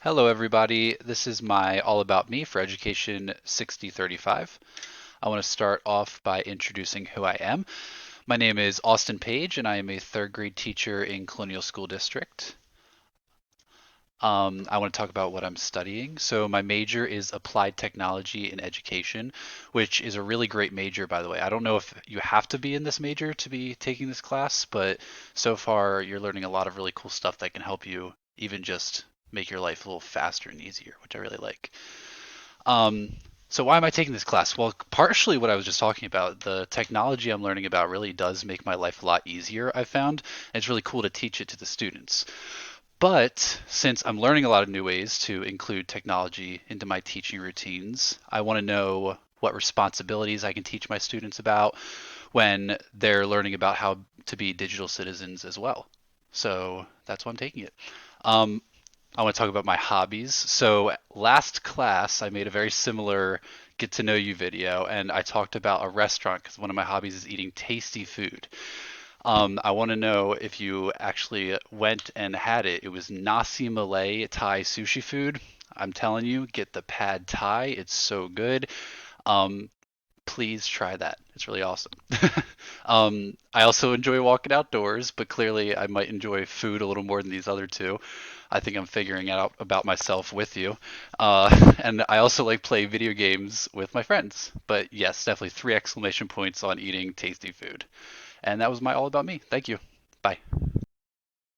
Hello, everybody. This is my All About Me for Education 6035. I want to start off by introducing who I am. My name is Austin Page, and I am a third grade teacher in Colonial School District. I want to talk about what I'm studying. So, my major is Applied Technology in Education, which is a really great major, by the way. I don't know if you have to be in this major to be taking this class, but so far you're learning a lot of really cool stuff that can help you even just make your life a little faster and easier, which I really like. Um, so why am I taking this class? Well, partially what I was just talking about, the technology I'm learning about really does make my life a lot easier, I've found. And it's really cool to teach it to the students. But since I'm learning a lot of new ways to include technology into my teaching routines, I want to know what responsibilities I can teach my students about when they're learning about how to be digital citizens as well. So that's why I'm taking it. Um, I want to talk about my hobbies. So last class, I made a very similar get to know you video, and I talked about a restaurant because one of my hobbies is eating tasty food. I want to know if you actually went and had it. It was nasi Malay Thai sushi food. I'm telling you, get the pad Thai. It's so good. Um, please try that. It's really awesome. I also enjoy walking outdoors, but clearly I might enjoy food a little more than these other two. I think I'm figuring out about myself with you. And I also like play video games with my friends. But yes, definitely three exclamation points on eating tasty food. And that was my all about me. Thank you. Bye.